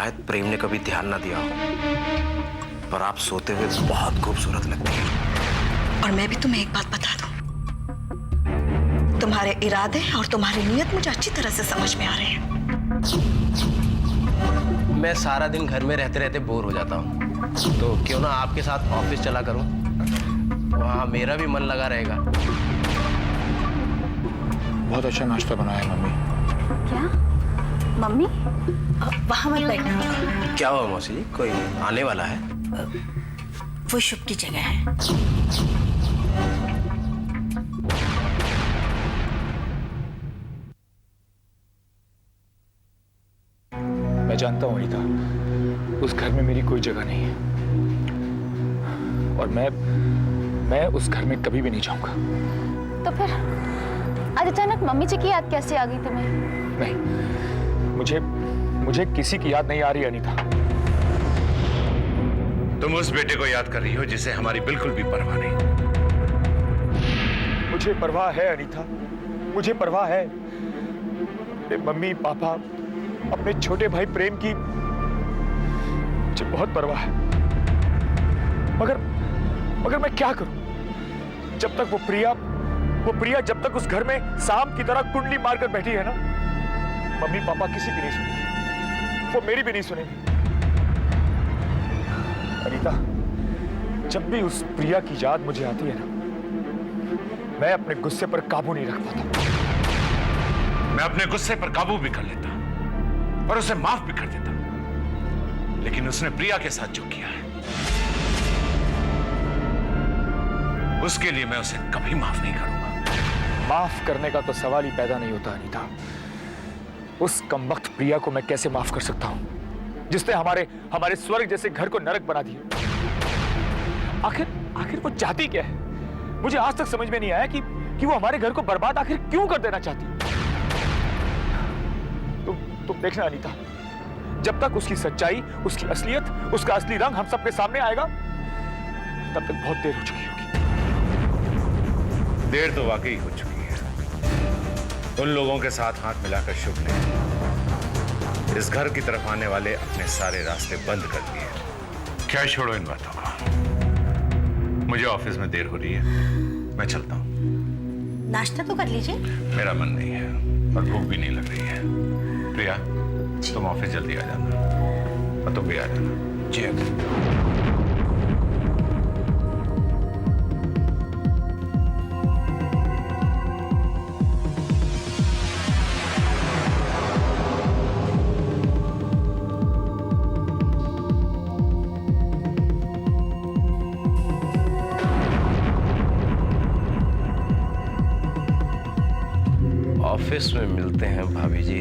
शायद प्रेम ने कभी ध्यान ना दिया हो, पर आप सोते हुए बहुत खूबसूरत लगती हैं। और मैं भी तुम्हें एक बात बता दूं, तुम्हारे इरादे और तुम्हारी नीयत मुझे अच्छी तरह से समझ में आ रहे हैं। मैं सारा दिन घर में रहते रहते बोर हो जाता हूँ, तो क्यों ना आपके साथ ऑफिस चला करूँ, वहाँ मेरा भी मन लगा रहेगा। बहुत अच्छा नाश्ता बनाया है मम्मी। क्या मम्मी? वहां मत बैठना। क्या हुआ मौसी जी, कोई आने वाला है? वो शुभ की जगह है। मैं जानता हूँ अनीता, उस घर में मेरी कोई जगह नहीं है, और मैं उस घर में कभी भी नहीं जाऊंगा। तो फिर आज अचानक मम्मी जी की याद कैसे आ गई तुम्हें? नहीं, मुझे किसी की याद नहीं आ रही अनीता। तुम उस बेटे को याद कर रही हो जिसे हमारी बिल्कुल भी परवाह नहीं। मुझे परवाह है अनीता, मुझे परवाह है। मेरे मम्मी पापा, अपने छोटे भाई प्रेम की मुझे बहुत परवाह है। मगर मैं क्या करूं? जब तक वो प्रिया जब तक उस घर में सांप की तरह कुंडली मारकर बैठी है ना, मम्मी पापा किसी की नहीं सुनेंगे, वो मेरी भी नहीं सुनेंगे। अनीता, जब भी उस प्रिया की याद मुझे आती है ना, मैं अपने गुस्से पर काबू नहीं रख पाता। मैं अपने गुस्से पर काबू भी कर लेता और उसे माफ भी कर देता, लेकिन उसने प्रिया के साथ जो किया है, उसके लिए मैं उसे कभी माफ नहीं करूंगा। माफ करने का तो सवाल ही पैदा नहीं होता अनीता। उस कमबख्त प्रिया को मैं कैसे माफ कर सकता हूं, जिसने हमारे स्वर्ग जैसे घर को नरक बना दिया। आखिर वो चाहती क्या है? मुझे आज तक समझ में नहीं आया कि वो हमारे घर को बर्बाद आखिर क्यों कर देना चाहती है। तुम देखना अनीता, जब तक उसकी सच्चाई, उसकी असलियत, उसका असली रंग हम सबके सामने आएगा, तब तक बहुत देर हो चुकी होगी। देर तो वाकई हो चुकी है। उन लोगों के साथ हाथ मिलाकर शुभ ने इस घर की तरफ आने वाले अपने सारे रास्ते बंद कर दिए। क्या छोड़ो इन बातों को, मुझे ऑफिस में देर हो रही है, मैं चलता हूँ। नाश्ता तो कर लीजिए। मेरा मन नहीं है और भूख भी नहीं लग रही है। प्रिया, तुम ऑफिस जल्दी आ जाना और तुम भी आ जाना। जी अंकल। ऑफिस में मिलते हैं भाभी जी।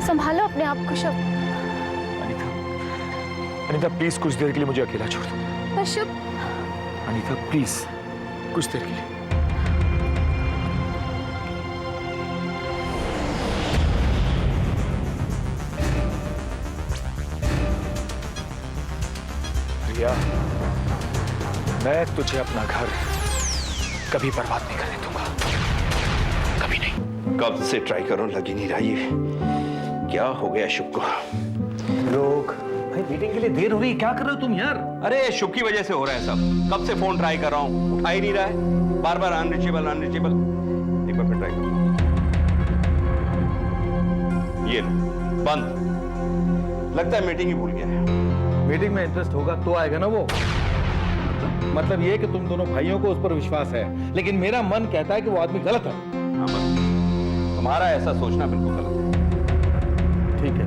संभालो अपने आप को शुभ। अनीता प्लीज कुछ देर के लिए मुझे अकेला छोड़ दो। पर शुभ। अनीता प्लीज कुछ देर के लिए। प्रिया, मैं तुझे अपना घर कभी बर्बाद नहीं करने दूंगा, कभी नहीं। कब से ट्राई करूं, लग ही नहीं रहा। ये क्या हो गया शुभ को? लोग भाई, मीटिंग के लिए देर हो रही है, क्या कर रहे हो तुम यार? अरे शुभ की वजह से हो रहा है सब। कब से फोन ट्राई कर रहा हूं, उठा ही नहीं रहा है, बार बार अनरीचेबल। एक बार फिर ट्राई करो, ये लो, बंद। लगता है मीटिंग ही भूल गया है। मीटिंग में इंटरेस्ट होगा तो आएगा ना वो। मतलब ये कि तुम दोनों भाइयों को उस पर विश्वास है, लेकिन मेरा मन कहता है कि वो आदमी गलत है। हाँ, बस तुम्हारा ऐसा सोचना बिल्कुल गलत है। ठीक है,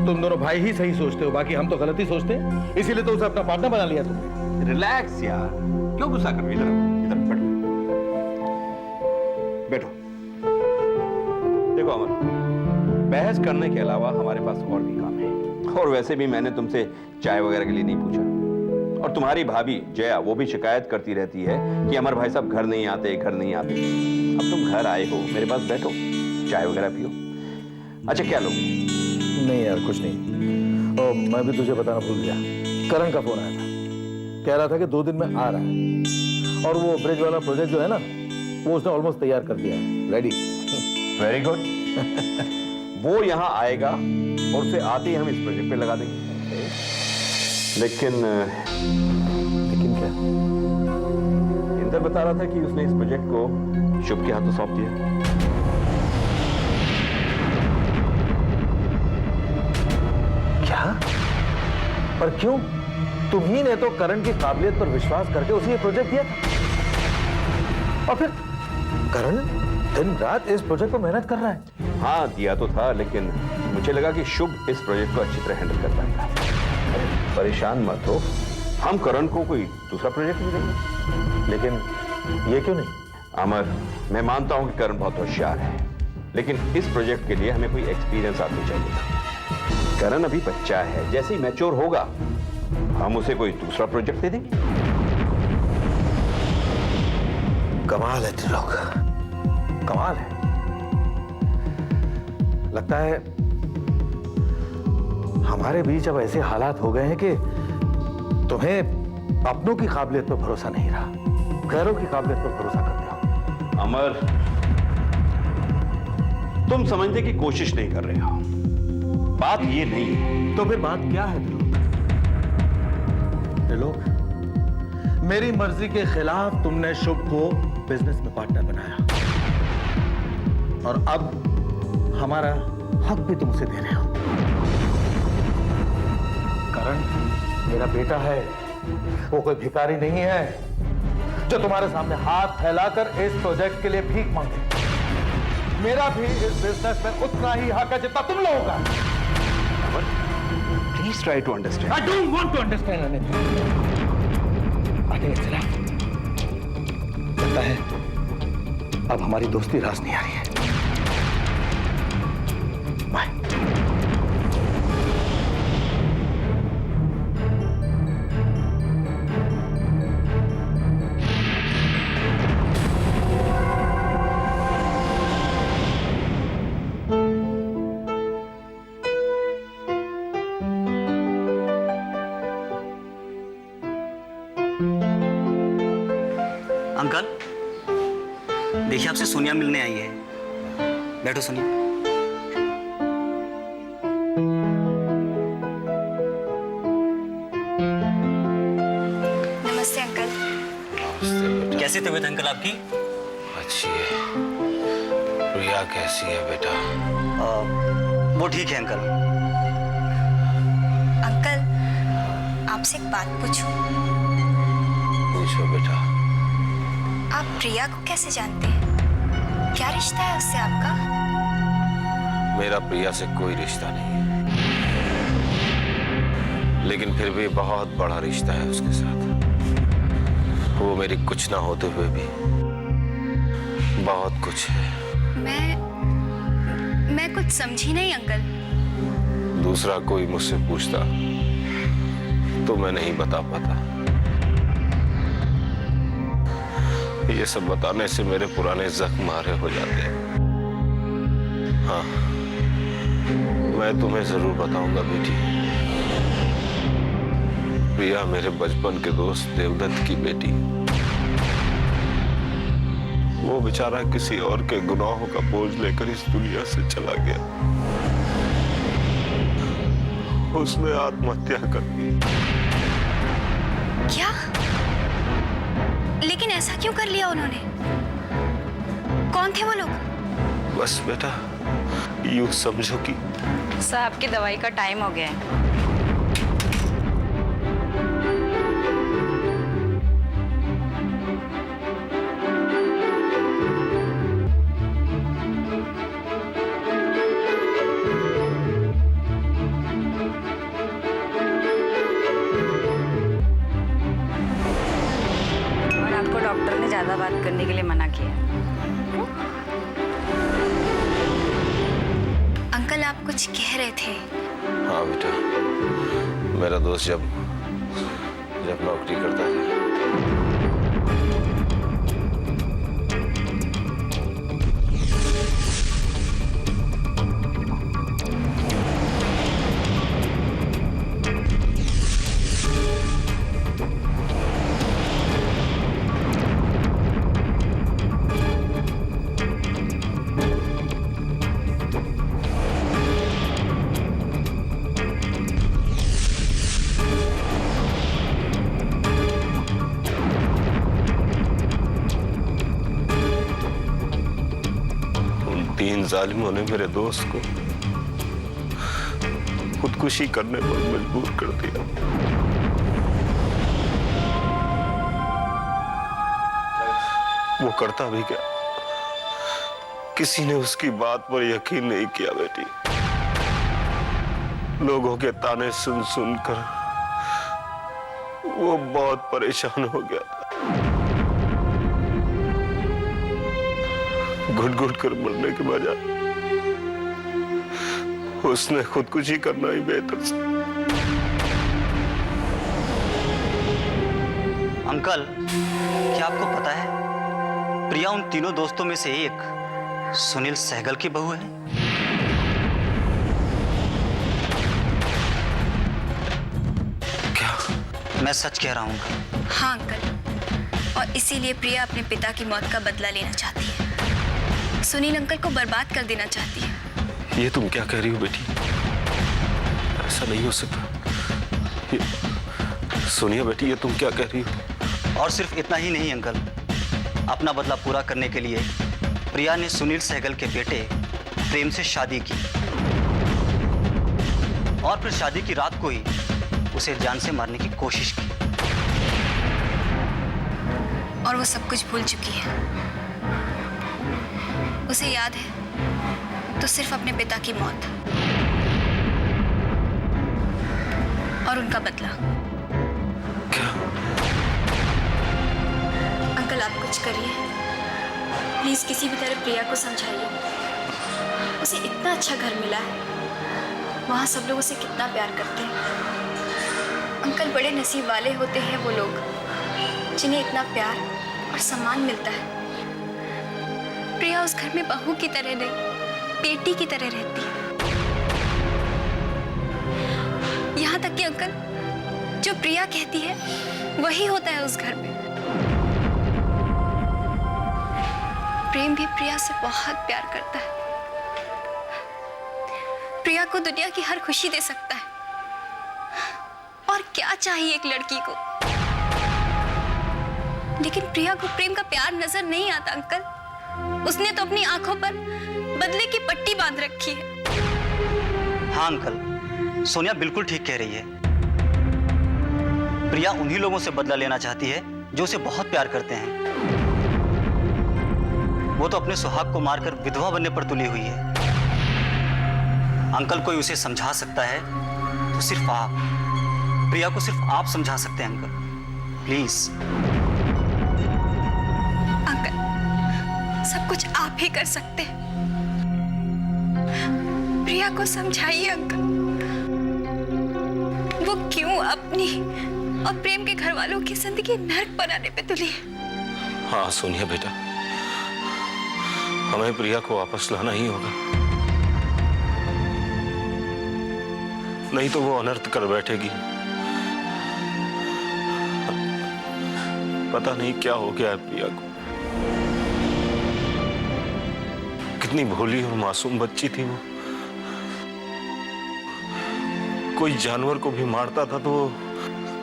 तुम दोनों भाई ही सही सोचते हो, बाकी हम तो गलत ही सोचते हैं, इसीलिए तो उसे अपना पार्टनर बना लिया तुमने। रिलैक्स यार, क्यों गुस्सा कर रही हो? इधर बैठो, बैठो। देखो अमर, बहस करने के अलावा हमारे पास और भी काम है, और वैसे भी मैंने तुमसे चाय वगैरह के लिए नहीं पूछा। और तुम्हारी भाभी जया वो भी शिकायत करती रहती है कि अमर भाई साहब घर नहीं आते। अब तुम घर आए हो, मेरे पास बैठो, चाय वगैरह पियो। अच्छा, क्या लोगे? नहीं यार, कुछ नहीं। और मैं भी तुझे बताना भूल गया, करण का फोन आया था, कह रहा था कि 2 दिन में आ रहा है, और वो ब्रिज वाला प्रोजेक्ट जो है ना, वो उसने ऑलमोस्ट तैयार कर दिया है। रेडी। Very good. वो यहाँ आएगा और उसे आते ही हम इस प्रोजेक्ट पे लगा देंगे। लेकिन क्या? इंदर बता रहा था कि उसने इस प्रोजेक्ट को शुभ के हाथों सौंप दिया। क्या? पर क्यों? तुम्ही ने तो करण की काबिलियत पर विश्वास करके उसे ये प्रोजेक्ट दिया था, और फिर करण दिन रात इस प्रोजेक्ट पर मेहनत कर रहा है। हाँ दिया तो था, लेकिन मुझे लगा कि शुभ इस प्रोजेक्ट को अच्छी तरह हैंडल कर पाएगा। परेशान मत हो, हम करण को कोई दूसरा प्रोजेक्ट भी देंगे। लेकिन ये क्यों नहीं? अमर, मैं मानता हूं कि करण बहुत होशियार है, लेकिन इस प्रोजेक्ट के लिए हमें कोई एक्सपीरियंस आदमी चाहिए। करण अभी बच्चा है, जैसे ही मैच्योर होगा हम उसे कोई दूसरा प्रोजेक्ट दे देंगे। कमाल है तुम लोग, कमाल है। लगता है हमारे बीच अब ऐसे हालात हो गए हैं कि तुम्हें अपनों की काबिलियत पर भरोसा नहीं रहा, गैरों की काबिलियत पर भरोसा करते हो। अमर, तुम समझने की कोशिश नहीं कर रहे हो। बात ये नहीं है। तो फिर बात क्या है त्रिलोक? मेरी मर्जी के खिलाफ तुमने शुभ को बिजनेस में पार्टनर बनाया, और अब हमारा हक भी तुमसे दे रहे हो। करण मेरा बेटा है, वो कोई भिखारी नहीं है जो तुम्हारे सामने हाथ फैलाकर इस प्रोजेक्ट के लिए भीख मांगे। मेरा भी इस बिजनेस में उतना ही हक है जितना तुम लोगों का। Please try to understand. I don't want to understand anything. I think it's enough. लगता है अब हमारी दोस्ती रास नहीं आ रही है। बाय। अंकल, देखिए आपसे सोनिया मिलने आई है। बैठो सोनिया। नमस्ते अंकल। कैसी तबीयत अंकल आपकी? अच्छी है। प्रिया कैसी है बेटा? वो ठीक है अंकल। अंकल, आपसे एक बात पूछूं? पूछो बेटा। आप प्रिया को कैसे जानते हैं? क्या रिश्ता है उससे आपका? मेरा प्रिया से कोई रिश्ता नहीं है, लेकिन फिर भी बहुत बड़ा रिश्ता है उसके साथ। वो मेरी कुछ ना होते हुए भी बहुत कुछ है। मैं कुछ समझी नहीं अंकल। दूसरा कोई मुझसे पूछता तो मैं नहीं बता पाता। ये सब बताने से मेरे पुराने जख्म हरे हो जाते हैं। हाँ, मैं तुम्हें जरूर बताऊंगा बेटी। प्रिया मेरे बचपन के दोस्त देवदत्त की बेटी। वो बेचारा किसी और के गुनाहों का बोझ लेकर इस दुनिया से चला गया। उसने आत्महत्या कर दी। क्या? लेकिन ऐसा क्यों कर लिया उन्होंने? कौन थे वो लोग? बस बेटा, यूं समझो कि साहब की दवाई का टाइम हो गया है। और आपको डॉक्टर ने ज्यादा बात करने के लिए मना किया। अंकल, आप कुछ कह रहे थे। हाँ बेटा, मेरा दोस्त जब नौकरी करता था, इन जालिमों ने मेरे दोस्त को खुदकुशी करने पर मजबूर कर दिया। वो करता भी क्या, किसी ने उसकी बात पर यकीन नहीं किया बेटी। लोगों के ताने सुन सुनकर वो बहुत परेशान हो गया था। घुट घुट कर मरने के बजाय उसने खुदकुशी करना ही बेहतर था। अंकल, क्या आपको पता है प्रिया उन तीनों दोस्तों में से एक सुनील सहगल की बहू है? क्या? मैं सच कह रहा हूं अंकल। हाँ अंकल, और इसीलिए प्रिया अपने पिता की मौत का बदला लेना चाहती है। सुनील अंकल को बर्बाद कर देना चाहती है। ये तुम क्या कह रही हो बेटी? ऐसा नहीं हो सकता। सोनिया बेटी, ये तुम क्या कह रही हो? और सिर्फ इतना ही नहीं अंकल, अपना बदला पूरा करने के लिए प्रिया ने सुनील सहगल के बेटे प्रेम से शादी की और फिर शादी की रात को ही उसे जान से मारने की कोशिश की। और वो सब कुछ भूल चुकी है। उसे याद है तो सिर्फ अपने पिता की मौत और उनका बदला। क्या? अंकल, आप कुछ करिए प्लीज। किसी भी तरह प्रिया को समझाइए। उसे इतना अच्छा घर मिला है, वहाँ सब लोग उसे कितना प्यार करते हैं। अंकल, बड़े नसीब वाले होते हैं वो लोग जिन्हें इतना प्यार और सम्मान मिलता है। प्रिया उस घर में बहू की तरह नहीं, बेटी की तरह रहती है। यहाँ तक कि अंकल, जो प्रिया कहती है वही होता है उस घर में। प्रेम भी प्रिया से बहुत प्यार करता है। प्रिया को दुनिया की हर खुशी दे सकता है। और क्या चाहिए एक लड़की को? लेकिन प्रिया को प्रेम का प्यार नजर नहीं आता अंकल। उसने तो अपनी आंखों पर बदले की पट्टी बांध रखी है। हाँ अंकल, सोनिया बिल्कुल ठीक कह रही है। प्रिया उन्हीं लोगों से बदला लेना चाहती है जो उसे बहुत प्यार करते हैं। वो तो अपने सुहाग को मारकर विधवा बनने पर तुली हुई है। अंकल, कोई उसे समझा सकता है तो सिर्फ आप। प्रिया को सिर्फ आप समझा सकते हैं अंकल, प्लीज। अंकल, सब कुछ आप ही कर सकते हैं। प्रिया को समझाइए अंकल। वो क्यों अपनी और प्रेम के घर वालों की जिंदगी नर्क बनाने पे तुली है। हाँ सोनिया बेटा, हमें प्रिया को वापस लाना ही होगा, नहीं तो वो अनर्थ कर बैठेगी। पता नहीं क्या हो गया है प्रिया को। कितनी भोली और मासूम बच्ची थी वो। कोई जानवर को भी मारता था तो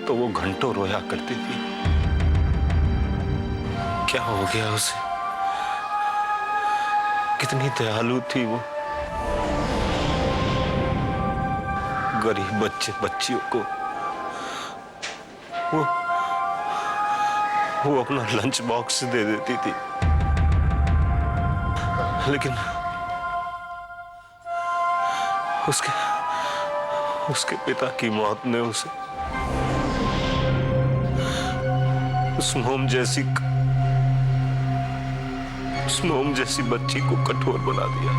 वो घंटों रोया करती थी। क्या हो गया उसे? कितनी दयालु थी वो। गरीब बच्चियों को वो अपना लंच बॉक्स दे देती थी। लेकिन उसके पिता की मौत ने उसे उस मोम जैसी बच्ची को कठोर बना दिया।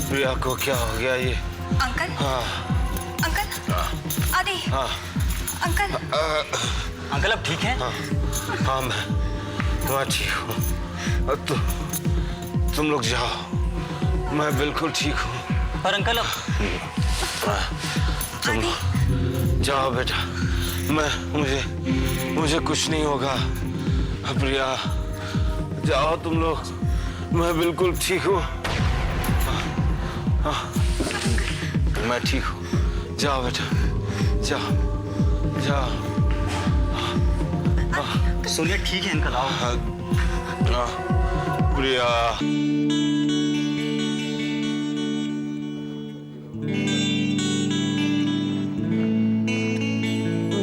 प्रिया को क्या हो गया ये? अंकल, हाँ अंकल, आदि, हाँ अंकल, अंकल अब ठीक है? हाँ मैं ठीक हूँ। तुम लोग जाओ, मैं बिल्कुल ठीक हूँ। पर अंकल अब तुम जाओ बेटा, मुझे कुछ नहीं होगा। प्रिया जाओ तुम लोग, मैं बिल्कुल ठीक हूँ। मैं ठीक हूँ, जाओ बेटा, जाओ। सोनिया ठीक है अंकल, आओ। प्रिया,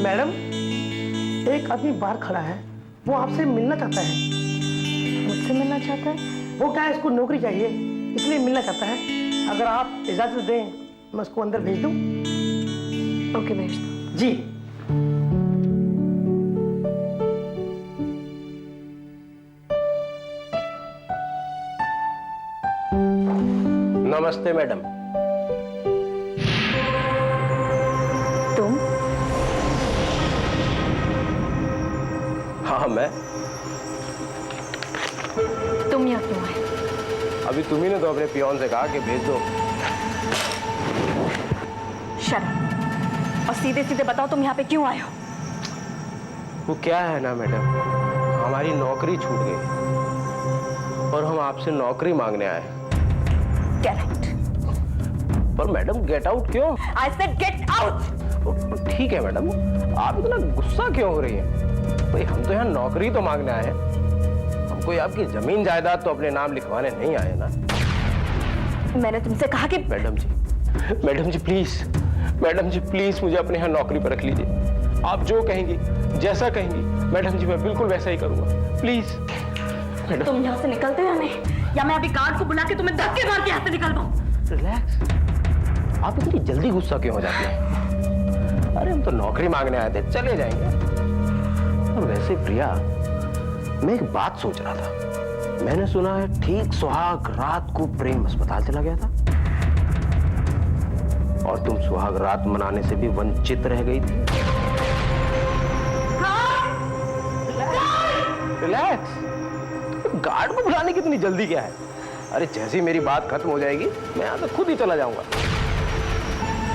मैडम, एक आदमी बाहर खड़ा है, वो आपसे मिलना चाहता है। मुझसे मिलना चाहता है? वो क्या है, इसको नौकरी चाहिए, इसलिए मिलना चाहता है। अगर आप इजाजत दें, मैं उसको अंदर भेज दूं? ओके, भेज दो। जी। नमस्ते मैडम। तुम? हाँ मैं। तुम यहाँ क्यों आए? अभी तुम्ही ने तो अपने पियोन से कहा कि भेज दो। शर्म। और सीधे सीधे बताओ तुम यहाँ पे क्यों आए हो? वो क्या है ना मैडम, हमारी नौकरी छूट गई और हम आपसे नौकरी मांगने आए हैं। Get out. पर मैडम गेट आउट क्यों? I said get out. ठीक है मैडम, आप इतना गुस्सा क्यों हो रही हैं? भाई हम तो यहाँ नौकरी तो मांगने आए हैं, हम कोई आपकी जमीन जायदाद तो अपने नाम लिखवाने नहीं आए ना। मैंने तुमसे कहा कि madam ji please, madam ji please मुझे अपने यहाँ नौकरी पर रख लीजिए। आप जो कहेंगी, जैसा कहेंगी मैडम जी, मैं बिल्कुल वैसा ही करूंगा। Please madam. तुम यहाँ से निकलते हो या नहीं, या मैं अभी गार्ड को बुला के तुम्हें धक्के मार के यहाँ से निकलवाऊं? रिलैक्स। आप इतनी जल्दी गुस्सा क्यों हो जाती हैं? अरे हम तो नौकरी मांगने आए थे, चले जाएंगे। और वैसे प्रिया, मैं एक बात सोच रहा था। मैंने सुना है ठीक सुहाग रात को प्रेम अस्पताल चला गया था और तुम सुहाग रात मनाने से भी वंचित रह गई थी। रिलैक्स। गार्ड को बुलाने की इतनी जल्दी क्या है? अरे जैसी मेरी बात खत्म हो जाएगी, मैं यहाँ से खुद ही चला जाऊंगा।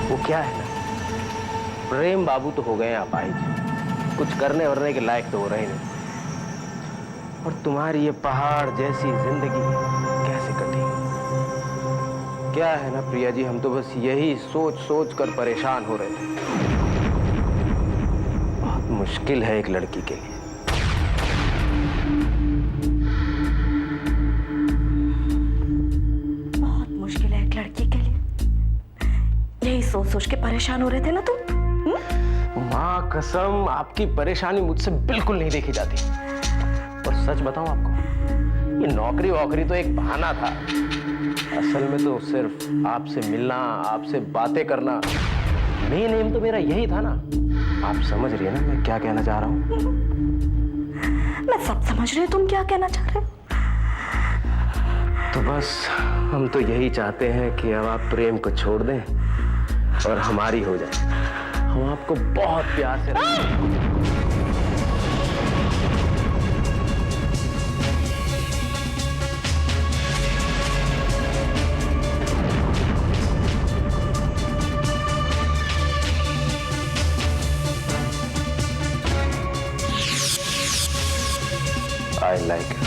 वो क्या है ना, प्रेम बाबू तो हो गए हैं अपाहिज, कुछ करने वरने के लायक तो हो रहे नहीं। और तुम्हारी ये पहाड़ जैसी जिंदगी कैसे कटेगी? क्या है ना प्रिया जी, हम तो बस यही सोच सोच कर परेशान हो रहे थे। बहुत मुश्किल है एक लड़की के लिए। बहुत मुश्किल है एक लड़की के लिए। यही सोच सोच के परेशान हो रहे थे ना तुम? माँ कसम, आपकी परेशानी मुझसे बिल्कुल नहीं देखी जाती। और सच बताऊं आपको, ये नौकरी वोकरी तो एक बहाना था। असल में तो सिर्फ आपसे मिलना, आपसे बातें करना, मेन एम तो मेरा यही था ना। आप समझ रही है ना मैं क्या कहना चाह रहा हूँ? मैं सब समझ रही हूँ तुम क्या कहना चाह रहे हो। तो बस हम तो यही चाहते हैं कि अब आप प्रेम को छोड़ दें और हमारी हो जाए। हम आपको बहुत प्यार से रखेंगे। I like it.